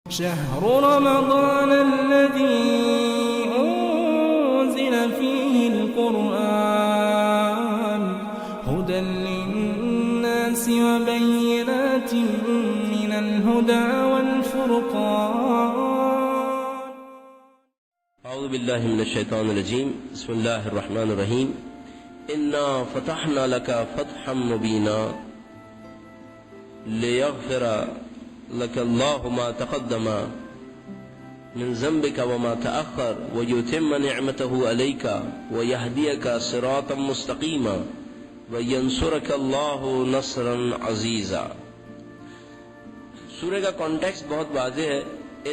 شهر رمضان الذي أنزل فيه القرآن هدى للناس وبينات من الهدى والفرقان. اعوذ باللہ من الشیطان الرجیم. بسم اللہ الرحمن الرحیم. انا فتحنا لك فتحا مبینا لیغفر لك الله ما تقدم من ذنبك وما تأخر ويتم نعمته عليك ويهديك صراطا مستقيما وينصرك الله نصرا عزيزا. سورہ کا کانٹیکسٹ بہت واضح ہے.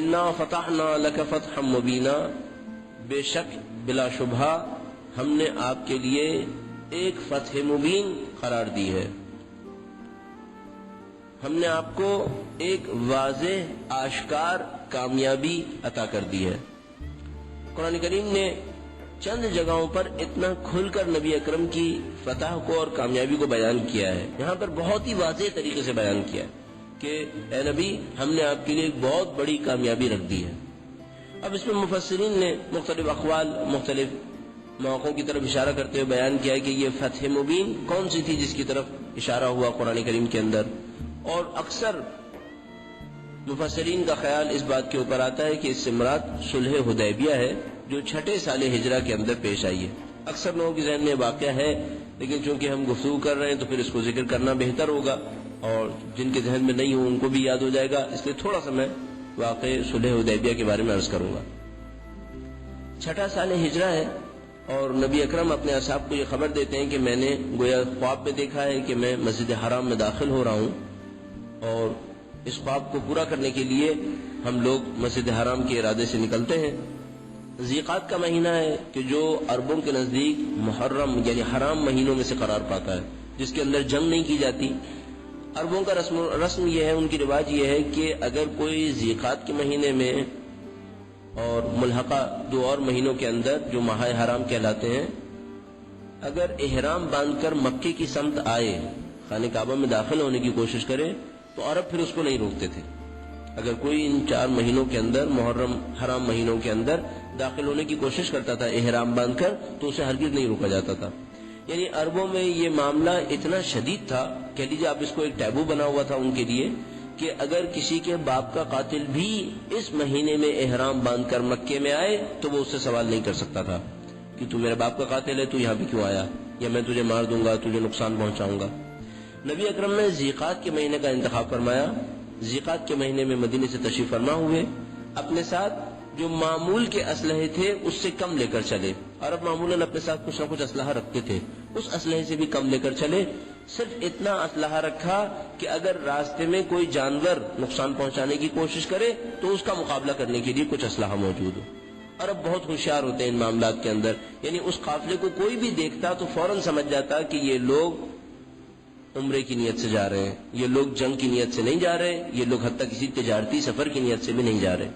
انا فتحنا لك فتحا مبینا، بے شک بلا شبہ ہم نے آپ کے لیے ایک فتح مبین قرار دی ہے. ہم نے آپ کو ایک واضح آشکار کامیابی عطا کر دی ہے. قرآن کریم نے چند جگہوں پر اتنا کھل کر نبی اکرم کی فتح کو اور کامیابی کو بیان کیا ہے. یہاں پر بہت ہی واضح طریقے سے بیان کیا ہے کہ اے نبی، ہم نے آپ کے لیے ایک بہت بڑی کامیابی رکھ دی ہے. اب اس میں مفسرین نے مختلف اقوال مختلف مواقعوں کی طرف اشارہ کرتے ہوئے بیان کیا ہے کہ یہ فتح مبین کون سی تھی جس کی طرف اشارہ ہوا قرآن کریم کے اندر. اور اکثر مفسرین کا خیال اس بات کے اوپر آتا ہے کہ اس سے مراد صلح حدیبیہ ہے جو 6 سال ہجرہ کے اندر پیش آئی ہے. اکثر لوگوں کے ذہن میں واقعہ ہے، لیکن چونکہ ہم گفتگو کر رہے ہیں تو پھر اس کو ذکر کرنا بہتر ہوگا، اور جن کے ذہن میں نہیں ہو ان کو بھی یاد ہو جائے گا. اس لیے تھوڑا سا میں واقع صلح حدیبیہ کے بارے میں عرض کروں گا. 6 سال ہجرہ ہے اور نبی اکرم اپنے اصحاب کو یہ خبر دیتے ہیں کہ میں نے گویا خواب میں دیکھا ہے کہ میں مسجد حرام میں داخل ہو رہا ہوں، اور اس خواب کو پورا کرنے کے لیے ہم لوگ مسجد حرام کے ارادے سے نکلتے ہیں. ذیقات کا مہینہ ہے کہ جو عربوں کے نزدیک محرم یعنی حرام مہینوں میں سے قرار پاتا ہے، جس کے اندر جنگ نہیں کی جاتی. عربوں کا رسم یہ ہے، ان کی رواج یہ ہے کہ اگر کوئی ذیقات کے مہینے میں اور ملحقہ 2 اور مہینوں کے اندر جو ماہ حرام کہلاتے ہیں، اگر احرام باندھ کر مکے کی سمت آئے، خانہ کعبہ میں داخل ہونے کی کوشش کرے، تو عرب پھر اس کو نہیں روکتے تھے. اگر کوئی ان 4 مہینوں کے اندر محرم حرام مہینوں کے اندر داخل ہونے کی کوشش کرتا تھا احرام باندھ کر، تو اسے ہرگز نہیں روکا جاتا تھا. یعنی عربوں میں یہ معاملہ اتنا شدید تھا، کہہ لیجیے آپ اس کو ایک ٹیبو بنا ہوا تھا ان کے لیے، کہ اگر کسی کے باپ کا قاتل بھی اس مہینے میں احرام باندھ کر مکے میں آئے تو وہ اس سے سوال نہیں کر سکتا تھا کہ تو میرے باپ کا قاتل ہے، تو یہاں پہ کیوں آیا، یا میں تجھے مار دوں گا، تجھے نقصان پہنچاؤں گا. نبی اکرم نے ذیقات کے مہینے کا انتخاب فرمایا. ذیقات کے مہینے میں مدینے سے تشریف فرما ہوئے. اپنے ساتھ جو معمول کے اسلحے تھے اس سے کم لے کر چلے. عرب معمولاً اپنے ساتھ کچھ نہ کچھ اسلحہ رکھتے تھے، اس اسلحے سے بھی کم لے کر چلے. صرف اتنا اسلحہ رکھا کہ اگر راستے میں کوئی جانور نقصان پہنچانے کی کوشش کرے تو اس کا مقابلہ کرنے کے لیے کچھ اسلحہ موجود ہو. عرب بہت ہوشیار ہوتے ہیں ان معاملات کے اندر. یعنی اس قافلے کو کوئی بھی دیکھتا تو فوراً سمجھ جاتا کہ یہ لوگ عمرے کی نیت سے جا رہے ہیں، یہ لوگ جنگ کی نیت سے نہیں جا رہے، یہ لوگ حتیٰ کسی تجارتی سفر کی نیت سے بھی نہیں جا رہے.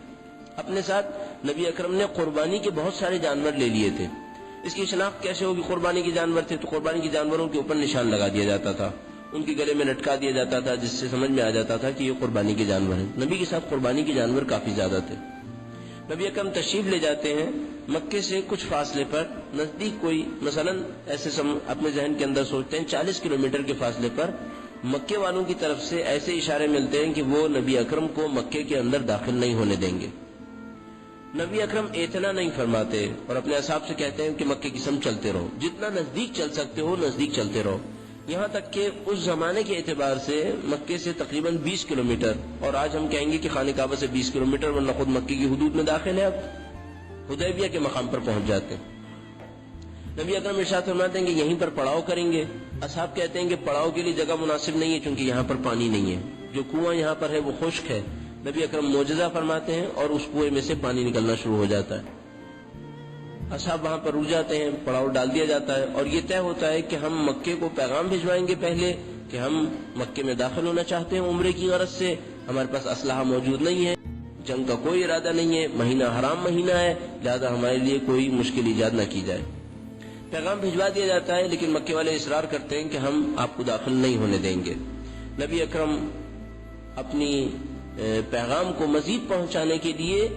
اپنے ساتھ نبی اکرم نے قربانی کے بہت سارے جانور لے لیے تھے. اس کی شناخت کیسے ہوگی؟ قربانی کے جانور تھے تو قربانی کے جانوروں کے اوپر نشان لگا دیا جاتا تھا، ان کے گلے میں لٹکا دیا جاتا تھا، جس سے سمجھ میں آ جاتا تھا کہ یہ قربانی کے جانور ہیں. نبی کے ساتھ قربانی کے جانور کافی زیادہ تھے. نبی اکرم تشریف لے جاتے ہیں مکے سے کچھ فاصلے پر، نزدیک کوئی مثلا ایسے اپنے ذہن کے اندر سوچتے ہیں 40 کلومیٹر کے فاصلے پر مکے والوں کی طرف سے ایسے اشارے ملتے ہیں کہ وہ نبی اکرم کو مکے کے اندر داخل نہیں ہونے دیں گے. نبی اکرم اتنا نہیں فرماتے اور اپنے اصحاب سے کہتے ہیں کہ مکے کی سمت چلتے رہو، جتنا نزدیک چل سکتے ہو نزدیک چلتے رہو. یہاں تک کہ اس زمانے کے اعتبار سے مکے سے تقریباً 20 کلومیٹر، اور آج ہم کہیں گے کہ خانہ کعبہ سے 20 کلومیٹر، ورنہ خود مکے کی حدود میں داخل ہے. اب حدیبیہ کے مقام پر پہنچ جاتے ہیں. نبی اکرم ارشاد فرماتے ہیں کہ یہیں پر پڑاؤ کریں گے. اصحاب کہتے ہیں کہ پڑاؤ کے لیے جگہ مناسب نہیں ہے کیونکہ یہاں پر پانی نہیں ہے، جو کنواں یہاں پر ہے وہ خشک ہے. نبی اکرم معجزہ فرماتے ہیں اور اس کنویں میں سے پانی نکلنا شروع ہو جاتا ہے. اصحاب وہاں پر رک جاتے ہیں، پڑاؤ ڈال دیا جاتا ہے، اور یہ طے ہوتا ہے کہ ہم مکے کو پیغام بھجوائیں گے پہلے کہ ہم مکے میں داخل ہونا چاہتے ہیں عمرے کی غرض سے. ہمارے پاس اسلحہ موجود نہیں ہے، جنگ کا کوئی ارادہ نہیں ہے، مہینہ حرام مہینہ ہے، لہذا ہمارے لیے کوئی مشکل ایجاد نہ کی جائے. پیغام بھجوا دیا جاتا ہے، لیکن مکے والے اصرار کرتے ہیں کہ ہم آپ کو داخل نہیں ہونے دیں گے. نبی اکرم اپنی پیغام کو مزید پہنچانے کے لیے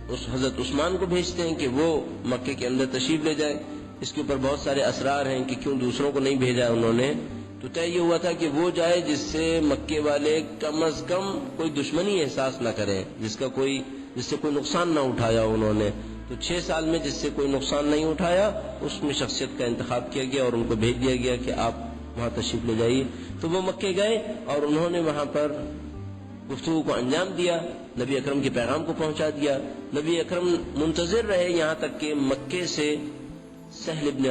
اس حضرت عثمان کو بھیجتے ہیں کہ وہ مکے کے اندر تشریف لے جائیں. اس کے اوپر بہت سارے اسرار ہیں کہ کیوں دوسروں کو نہیں بھیجا انہوں نے. تو طے یہ ہوا تھا کہ وہ جائے جس سے مکے والے کم از کم کوئی دشمنی احساس نہ کریں، جس سے کوئی نقصان نہ اٹھایا انہوں نے. تو 6 سال میں جس سے کوئی نقصان نہیں اٹھایا اس میں شخصیت کا انتخاب کیا گیا اور ان کو بھیج دیا گیا کہ آپ وہاں تشریف لے جائیے. تو وہ مکے گئے اور انہوں نے وہاں پر گفتگو کو انجام دیا، نبی اکرم کے پیغام کو پہنچا دیا. نبی اکرم منتظر رہے یہاں تک کہ مکے سے سہل ابن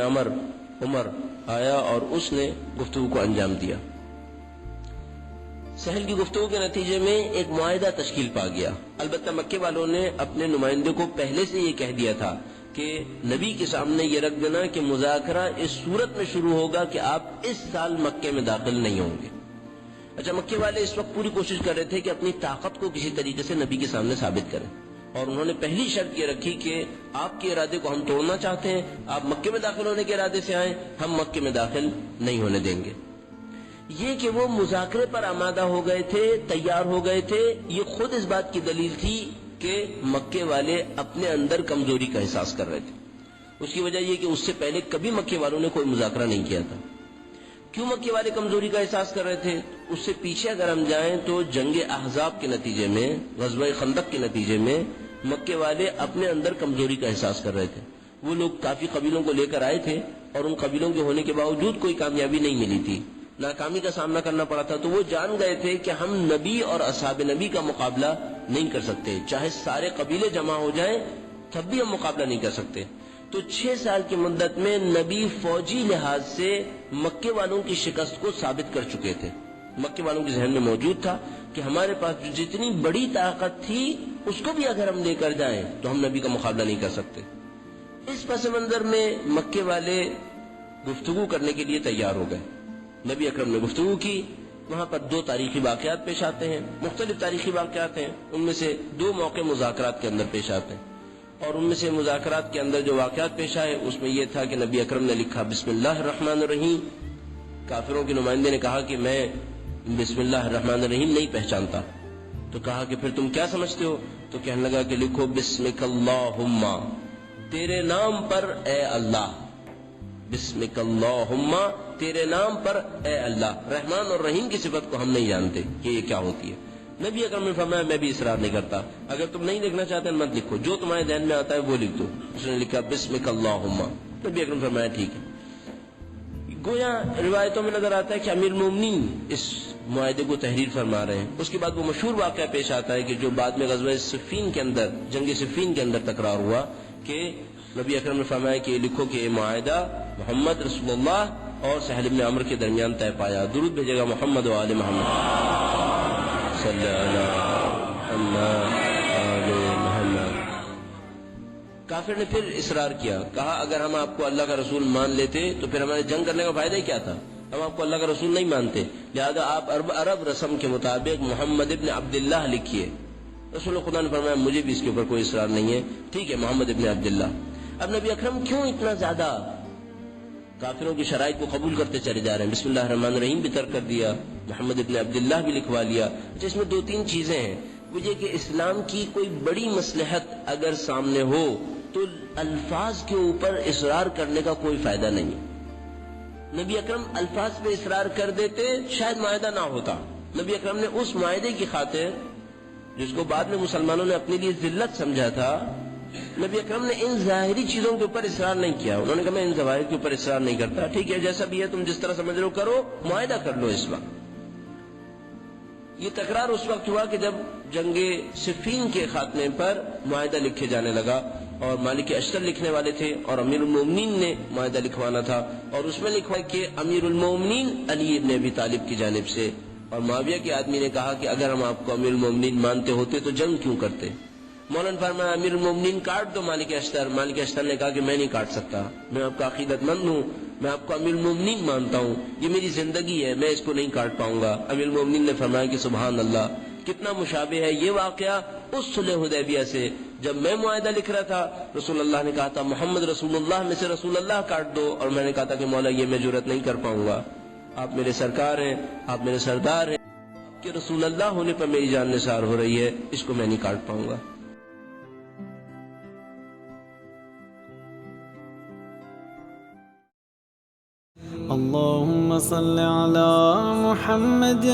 عمر آیا اور اس نے گفتگو کو انجام دیا. سہل کی گفتگو کے نتیجے میں ایک معاہدہ تشکیل پا گیا. البتہ مکے والوں نے اپنے نمائندے کو پہلے سے یہ کہہ دیا تھا کہ نبی کے سامنے یہ رکھ دینا کہ مذاکرہ اس صورت میں شروع ہوگا کہ آپ اس سال مکے میں داخل نہیں ہوں گے. اچھا، مکے والے اس وقت پوری کوشش کر رہے تھے کہ اپنی طاقت کو کسی طریقے سے نبی کے سامنے ثابت کریں، اور انہوں نے پہلی شرط یہ رکھی کہ آپ کے ارادے کو ہم توڑنا چاہتے ہیں، آپ مکے میں داخل ہونے کے ارادے سے آئیں، ہم مکے میں داخل نہیں ہونے دیں گے. یہ کہ وہ مذاکرے پر آمادہ ہو گئے تھے، تیار ہو گئے تھے، یہ خود اس بات کی دلیل تھی کہ مکے والے اپنے اندر کمزوری کا احساس کر رہے تھے. اس کی وجہ یہ کہ اس سے پہلے کبھی مکے والوں نے کوئی مذاکرہ نہیں کیا تھا. کیوں مکے والے کمزوری کا احساس کر رہے تھے؟ اس سے پیچھے اگر ہم جائیں تو جنگ احزاب کے نتیجے میں، غزوہ خندق کے نتیجے میں مکے والے اپنے اندر کمزوری کا احساس کر رہے تھے. وہ لوگ کافی قبیلوں کو لے کر آئے تھے اور ان قبیلوں کے ہونے کے باوجود کوئی کامیابی نہیں ملی تھی، ناکامی کا سامنا کرنا پڑا تھا. تو وہ جان گئے تھے کہ ہم نبی اور اصحاب نبی کا مقابلہ نہیں کر سکتے، چاہے سارے قبیلے جمع ہو جائیں تب بھی ہم مقابلہ نہیں کر سکتے. تو 6 سال کی مدت میں نبی فوجی لحاظ سے مکے والوں کی شکست کو ثابت کر چکے تھے. مکے والوں کے ذہن میں موجود تھا کہ ہمارے پاس جتنی بڑی طاقت تھی اس کو بھی اگر ہم لے کر جائیں تو ہم نبی کا مقابلہ نہیں کر سکتے. اس پس منظر میں مکے والے گفتگو کرنے کے لیے تیار ہو گئے. نبی اکرم نے گفتگو کی. وہاں پر 2 تاریخی واقعات پیش آتے ہیں، مختلف تاریخی واقعات ہیں. ان میں سے 2 موقع مذاکرات کے اندر پیش آتے ہیں، اور ان میں سے مذاکرات کے اندر جو واقعات پیش آئے اس میں یہ تھا کہ نبی اکرم نے لکھا بسم اللہ الرحمن الرحیم. کافروں کے نمائندے نے کہا کہ میں بسم اللہ الرحمن الرحیم نہیں پہچانتا. تو کہا کہ پھر تم کیا سمجھتے ہو؟ تو کہنے لگا کہ لکھو بسمک اللہم، تیرے نام پر اے اللہ. بسمک اللہم، تیرے نام پر اے اللہ. رحمان اور رحیم کی صفت کو ہم نہیں جانتے کہ یہ کیا ہوتی ہے. نبی اکرم نے فرمایا میں بھی اصرار نہیں کرتا، اگر تم نہیں لکھنا چاہتے مت لکھو، جو تمہارے ذہن میں آتا ہے وہ لکھ دو. اس نے لکھا بسمک اللہم. نبی اکرم نے فرمایا ٹھیک ہے. گویا روایتوں میں نظر آتا ہے کہ امیر المومنین اس معاہدے کو تحریر فرما رہے ہیں. اس کے بعد وہ مشہور واقعہ پیش آتا ہے کہ جو بعد میں غزوہ صفین کے اندر، جنگ صفین کے اندر تکرار ہوا کہ نبی اکرم نے فرمایا کہ لکھو کہ یہ معاہدہ محمد رسول اللہ اور سہل بن عمر کے درمیان طے پایا. درود بھیجے گا محمد و آل محمد صلی اللہ علیہ محمد. کافر نے پھر اصرار کیا، کہا اگر ہم آپ کو اللہ کا رسول مان لیتے تو پھر ہمارے جنگ کرنے کا فائدہ ہی کیا تھا؟ ہم آپ کو اللہ کا رسول نہیں مانتے، لہذا آپ عرب رسم کے مطابق محمد ابن عبداللہ لکھیے. رسول خدا نے فرمایا مجھے بھی اس کے اوپر کوئی اصرار نہیں ہے، ٹھیک ہے محمد ابن عبداللہ. اب نبی اکرم کیوں اتنا زیادہ کافروں کی شرائط کو قبول کرتے چلے جا رہے ہیں؟ بسم اللہ الرحمن الرحیم بھی ترک کر دیا، محمد ابن عبداللہ بھی لکھوا لیا. اس میں 2-3 چیزیں ہیں. وہ یہ کہ اسلام کی کوئی بڑی مصلحت اگر سامنے ہو تو الفاظ کے اوپر اصرار کرنے کا کوئی فائدہ نہیں. نبی اکرم الفاظ پہ اصرار کر دیتے شاید معاہدہ نہ ہوتا. نبی اکرم نے اس معاہدے کی خاطر جس کو بعد میں مسلمانوں نے اپنے لیے ذلت سمجھا تھا، نبی اکرم نے ان ظاہری چیزوں کے اوپر اصرار نہیں کیا. انہوں نے کہا میں ان ظواہر کے اوپر اصرار نہیں کرتا، ٹھیک ہے جیسا بھی ہے تم جس طرح سمجھ رہے ہو کرو، معاہدہ کر لو. اس وقت یہ تکرار اس وقت ہوا کہ جب جنگ صفین کے خاتمے پر معاہدہ لکھے جانے لگا، اور مالک اشتر لکھنے والے تھے اور امیر المومنین نے معاہدہ لکھوانا تھا، اور اس میں لکھوا کہ امیر المومنین علی ابن ابی طالب کی جانب سے. اور معاویہ کے آدمی نے کہا کہ اگر ہم آپ کو امیر المومنین مانتے ہوتے تو جنگ کیوں کرتے؟ مولانا فرمایا امیر المومنین کاٹ دو مالک اشتر. مالک اشتر نے کہا کہ میں نہیں کاٹ سکتا، میں آپ کا عقیدت مند ہوں، میں آپ کو امیر المومنین مانتا ہوں، یہ میری زندگی ہے، میں اس کو نہیں کاٹ پاؤں گا. امیر المومنین نے فرمایا کہ سبحان اللہ، کتنا مشابہ ہے یہ واقعہ اس صلح حدیبیہ سے. جب میں معاہدہ لکھ رہا تھا رسول اللہ نے کہا تھا محمد رسول اللہ میں سے رسول اللہ کاٹ دو، اور میں نے کہا تھا کہ مولا یہ میں جرأت نہیں کر پاؤں گا، آپ میرے سرکار ہیں، آپ میرے سردار ہیں، کہ رسول اللہ ہونے پر میری جان نثار ہو رہی ہے، اس کو میں نہیں کاٹ پاؤں گا۔ اللهم صل على محمد